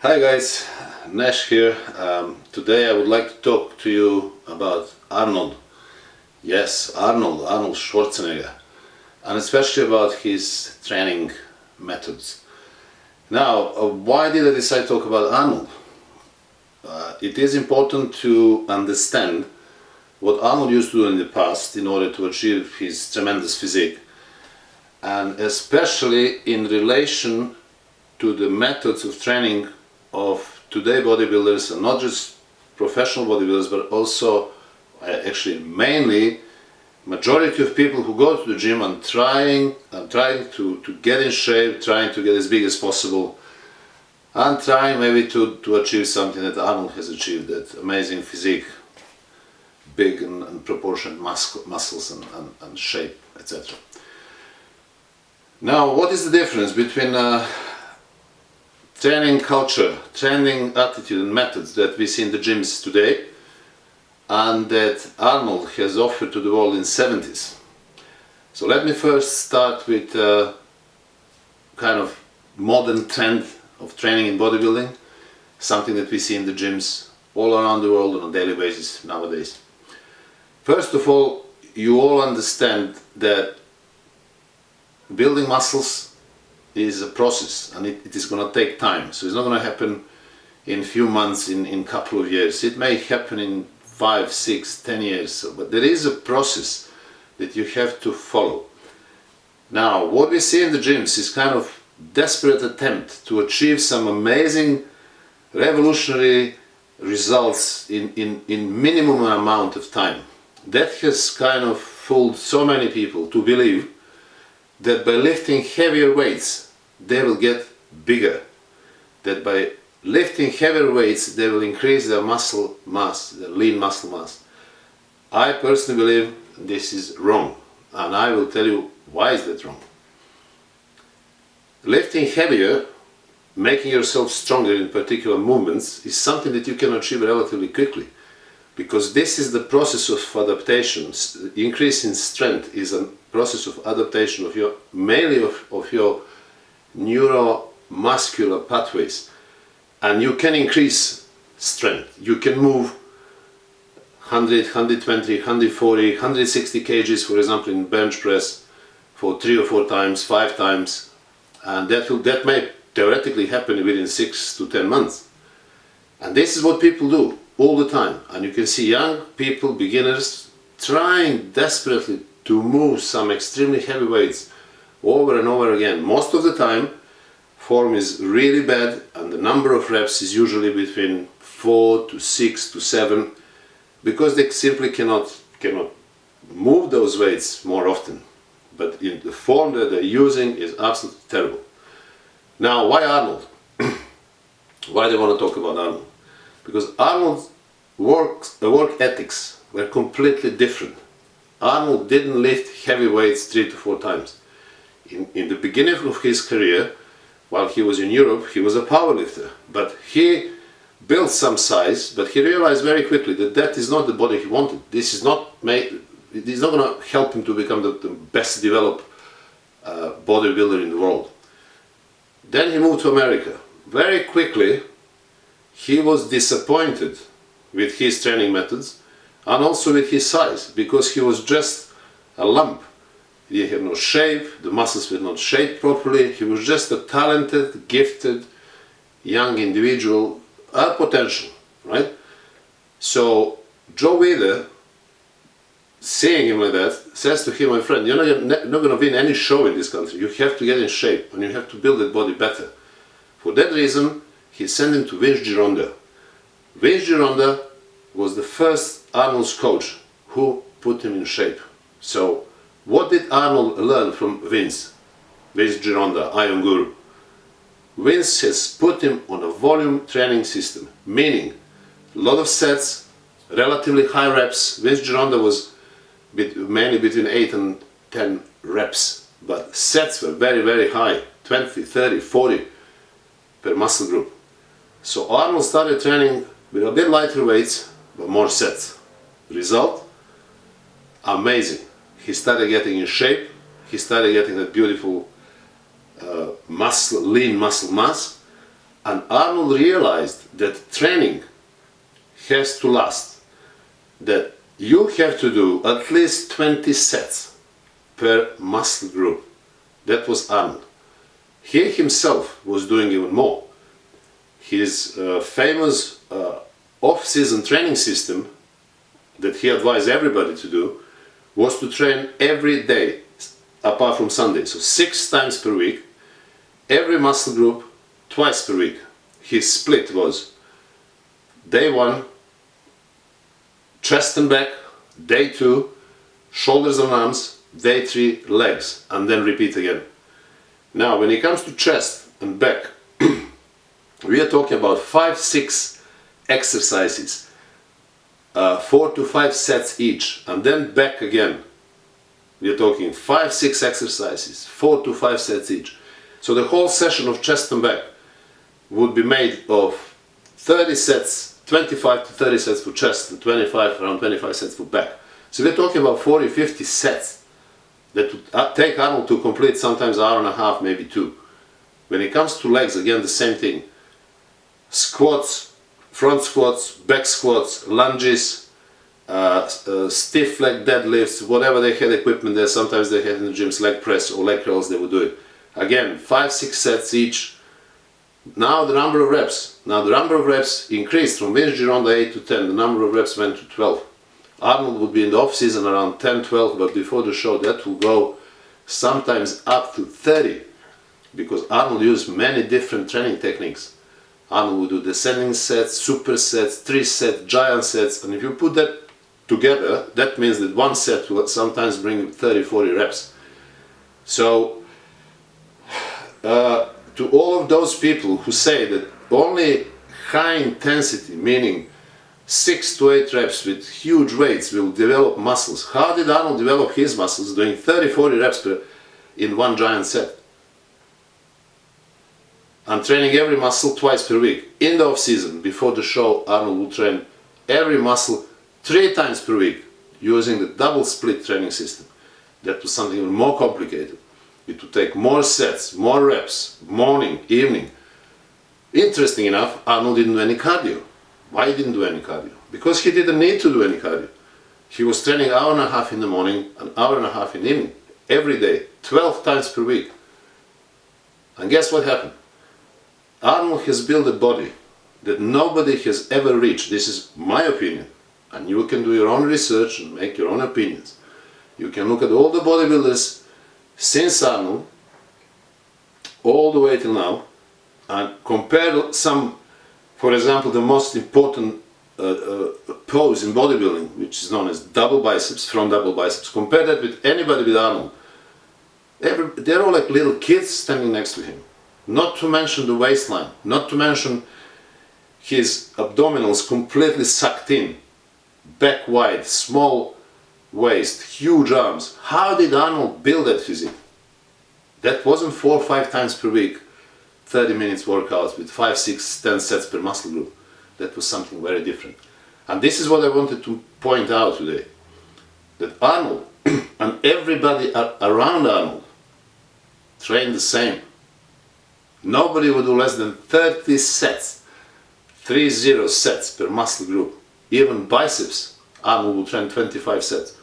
Hi guys, Nash here. Today I would like to talk to you about Arnold. Yes, Arnold Schwarzenegger, and especially about his training methods. Now, why did I decide to talk about Arnold? It is important to understand what Arnold used to do in the past in order to achieve his tremendous physique, and especially in relation to the methods of training of today bodybuilders, and not just professional bodybuilders, but also actually mainly majority of people who go to the gym and trying to get in shape, trying to get as big as possible, and trying maybe to achieve something that Arnold has achieved, that amazing physique, big and proportioned muscles and shape, etc. Now, what is the difference between training culture, training attitude and methods that we see in the gyms today and that Arnold has offered to the world in the 70s? So let me first start with kind of modern trend of training in bodybuilding, something that we see in the gyms all around the world on a daily basis nowadays. First of all, you all understand that building muscles is a process, and it is going to take time. So it's not going to happen in a few months, in a couple of years. It may happen in 5, 6, 10 years. So, but there is a process that you have to follow. Now, what we see in the gyms is kind of desperate attempt to achieve some amazing, revolutionary results in minimum amount of time. That has kind of fooled so many people to believe that by lifting heavier weights they will get bigger, that by lifting heavier weights they will increase their muscle mass, their lean muscle mass. I personally believe this is wrong, and I will tell you why is that wrong. Lifting heavier, making yourself stronger in particular movements, is something that you can achieve relatively quickly, because this is the process of adaptation. Increase in strength is a process of adaptation of your, mainly of your neuromuscular pathways, and you can increase strength. You can move 100, 120, 140, 160 kgs, for example, in bench press for 3 or 4 times, 5 times, and that may theoretically happen within 6 to 10 months. And this is what people do all the time, and you can see young people, beginners, trying desperately to move some extremely heavy weights over and over again. Most of the time form is really bad, and the number of reps is usually between 4 to 6 to 7, because they simply cannot move those weights more often. But in the form that they're using is absolutely terrible. Now, why Arnold? Why do I want to talk about Arnold? Because Arnold's work ethics were completely different. Arnold didn't lift heavy weights 3 to 4 times. In the beginning of his career, while he was in Europe, he was a powerlifter. But he built some size, but he realized very quickly that that is not the body he wanted. This is not it is not going to help him to become the best developed bodybuilder in the world. Then he moved to America. Very quickly, he was disappointed with his training methods and also with his size, because he was just a lump. He had no shape, the muscles were not shaped properly. He was just a talented, gifted, young individual, a potential, right? So Joe Weider, seeing him like that, says to him, my friend, you're not going to win any show in this country. You have to get in shape, and you have to build that body better. For that reason, he sent him to Vince Gironda. Vince Gironda was the first Arnold's coach who put him in shape. So what did Arnold learn from Vince Gironda, Iron Guru? Vince has put him on a volume training system, meaning a lot of sets, relatively high reps. Vince Gironda was mainly between 8 and 10 reps, but sets were very, very high, 20, 30, 40 per muscle group. So Arnold started training with a bit lighter weights, but more sets. Result? Amazing. He started getting in shape, he started getting that beautiful lean muscle mass, And Arnold realized that training has to last, that you have to do at least 20 sets per muscle group. That was Arnold. He himself was doing even more. His famous off-season training system that he advised everybody to do was to train every day apart from Sunday, so 6 times per week, every muscle group twice per week. His split was day 1 chest and back, day 2 shoulders and arms, day 3 legs, and then repeat again. Now when it comes to chest and back, we are talking about 5-6 exercises, 4 to 5 sets each, and then back again. We are talking 5-6 exercises, 4 to 5 sets each. So the whole session of chest and back would be made of 30 sets, 25 to 30 sets for chest and around 25 sets for back. So we're talking about 40-50 sets that would take Arnold to complete sometimes an hour and a half, maybe 2. When it comes to legs, again the same thing. Squats, front squats, back squats, lunges, stiff leg deadlifts, whatever they had equipment there. Sometimes they had in the gyms leg press or leg curls, they would do it. Again, 5-6 sets each. Now the number of reps increased from Vince Gironda 8 to 10. The number of reps went to 12. Arnold would be in the off season around 10-12, but before the show that will go sometimes up to 30, because Arnold used many different training techniques. Arnold would do descending sets, super sets, 3 sets, giant sets, and if you put that together, that means that one set will sometimes bring 30-40 reps. So to all of those people who say that only high intensity, meaning 6 to 8 reps with huge weights will develop muscles. How did Arnold develop his muscles doing 30-40 reps in one giant set? And training every muscle twice per week. In the off season, before the show, Arnold will train every muscle 3 times per week using the double split training system. That was something even more complicated. It would take more sets, more reps, morning, evening. Interesting enough, Arnold didn't do any cardio. Why he didn't do any cardio? Because he didn't need to do any cardio. He was training an hour and a half in the morning, an hour and a half in the evening, every day, 12 times per week. And guess what happened? Arnold has built a body that nobody has ever reached. This is my opinion. And you can do your own research and make your own opinions. You can look at all the bodybuilders since Arnold, all the way till now, and compare some. For example, the most important pose in bodybuilding, which is known as double biceps, front double biceps. Compare that with anybody with Arnold. They're all like little kids standing next to him. Not to mention the waistline, not to mention his abdominals completely sucked in, back wide, small waist, huge arms. How did Arnold build that physique? That wasn't 4 or 5 times per week. 30 minutes workouts with 5, 6, 10 sets per muscle group. That was something very different. And this is what I wanted to point out today. That Arnold and everybody around Arnold trained the same. Nobody would do less than 30 sets, 30 sets per muscle group. Even biceps, Arnold would train 25 sets.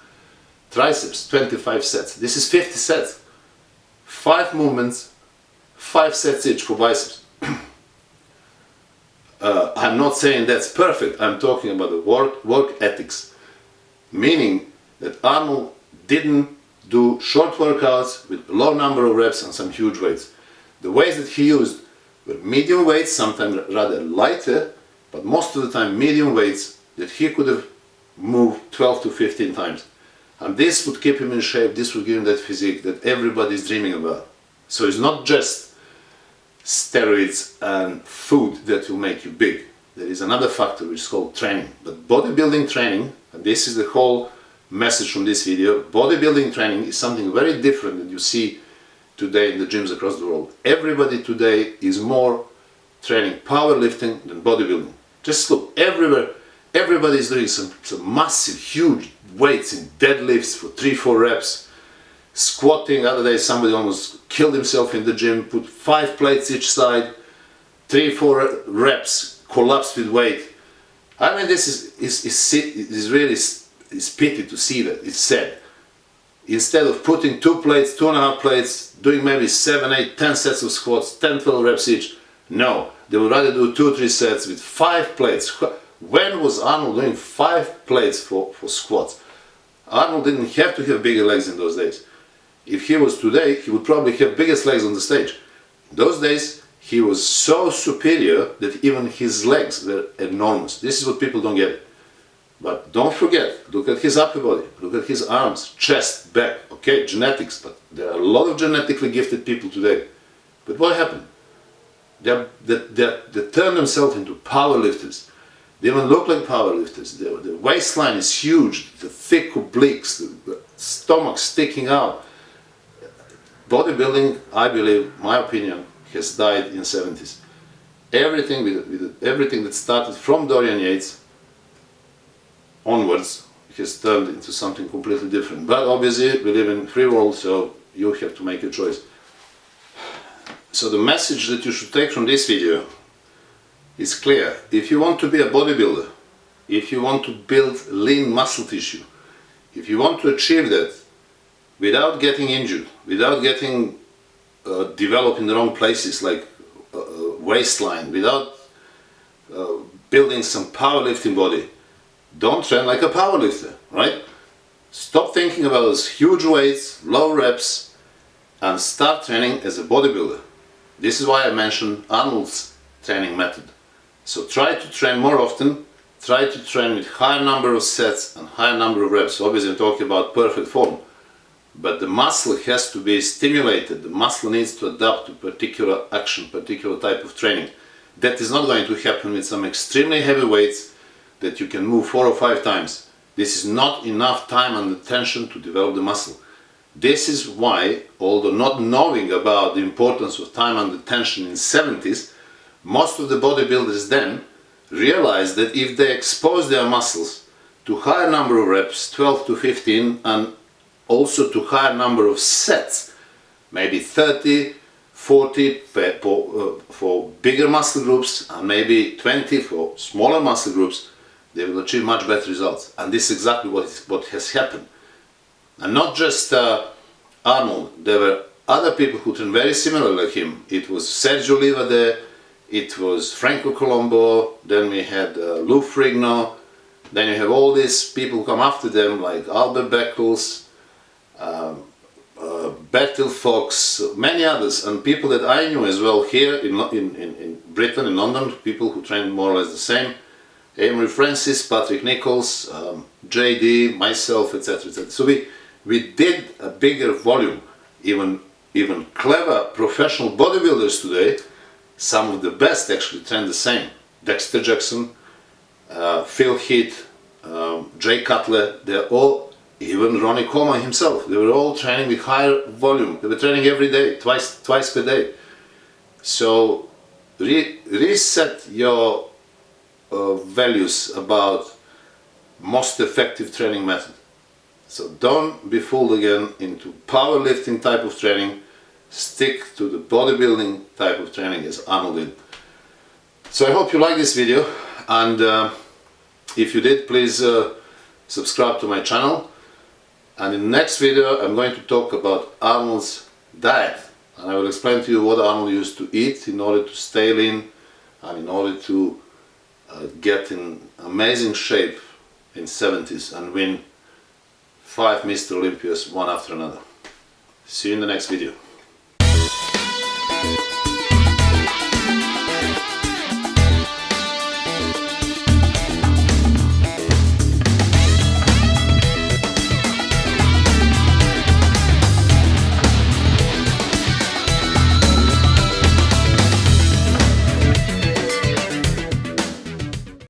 Triceps, 25 sets. This is 50 sets. 5 movements, 5 sets each for biceps. I'm not saying that's perfect, I'm talking about the work ethics. Meaning that Arnold didn't do short workouts with low number of reps and some huge weights. The weights that he used were medium weights, sometimes rather lighter, but most of the time medium weights that he could have moved 12 to 15 times. And this would keep him in shape, this would give him that physique that everybody is dreaming about. So it's not just steroids and food that will make you big. There is another factor which is called training. But bodybuilding training, and this is the whole message from this video, bodybuilding training is something very different than you see today in the gyms across the world. Everybody today is more training powerlifting than bodybuilding. Just look, everywhere, everybody is doing some massive, huge weights in deadlifts for 3-4 reps. Squatting, the other day somebody almost killed himself in the gym, put 5 plates each side. 3-4 reps, collapse with weight. I mean, this is really is pity to see that. It's sad. Instead of putting 2 plates, 2.5 plates, doing maybe 7, 8, 10 sets of squats, 10, 12 reps each, no, they would rather do 2-3 sets with 5 plates. When was Arnold doing 5 plates for squats? Arnold didn't have to have bigger legs in those days. If he was today, he would probably have biggest legs on the stage. In those days, he was so superior that even his legs were enormous. This is what people don't get. But don't forget, look at his upper body, look at his arms, chest, back. Okay, genetics, but there are a lot of genetically gifted people today. But what happened? They turned themselves into powerlifters. They even look like powerlifters. The waistline is huge, the thick obliques, the stomach sticking out. Bodybuilding, I believe, my opinion, has died in the 70s. Everything that started from Dorian Yates onwards has turned into something completely different. But obviously we live in a free world, so you have to make a choice. So the message that you should take from this video is clear. If you want to be a bodybuilder, if you want to build lean muscle tissue, if you want to achieve that without getting injured, without getting developed in the wrong places like waistline, without building some powerlifting body, don't train like a powerlifter, right? Stop thinking about those huge weights, low reps, and start training as a bodybuilder. This is why I mentioned Arnold's training method. So try to train more often, try to train with higher number of sets and higher number of reps. Obviously I'm talking about perfect form, but the muscle has to be stimulated. The muscle needs to adapt to particular action, particular type of training. That is not going to happen with some extremely heavy weights that you can move 4 or 5 times. This is not enough time and attention to develop the muscle. This is why, although not knowing about the importance of time and attention in the 70s, most of the bodybuilders then realized that if they expose their muscles to higher number of reps, 12 to 15, and also to higher number of sets, maybe 30, 40 for bigger muscle groups and maybe 20 for smaller muscle groups, they will achieve much better results. And this is exactly what has happened. And not just Arnold, there were other people who trained very similar like him. It was Sergio Oliva there, it was Franco Colombo, then we had Lou Ferrigno, then you have all these people who come after them like Albert Beckles, Bertil Fox, many others, and people that I knew as well here in Britain, in London, people who trained more or less the same. Amory Francis, Patrick Nichols, JD, myself, etc. etc. So we did a bigger volume. Even clever professional bodybuilders today, some of the best actually train the same. Dexter Jackson, Phil Heath, Jay Cutler, they're all, even Ronnie Coleman himself, they were all training with higher volume. They were training every day, twice per day. So reset your values about most effective training method. So don't be fooled again into powerlifting type of training. Stick to the bodybuilding type of training as Arnold did. So I hope you like this video, and if you did, please subscribe to my channel. And in the next video I'm going to talk about Arnold's diet, and I will explain to you what Arnold used to eat in order to stay lean and in order to get in amazing shape in 70s and win 5 Mr. Olympias one after another. See you in the next video.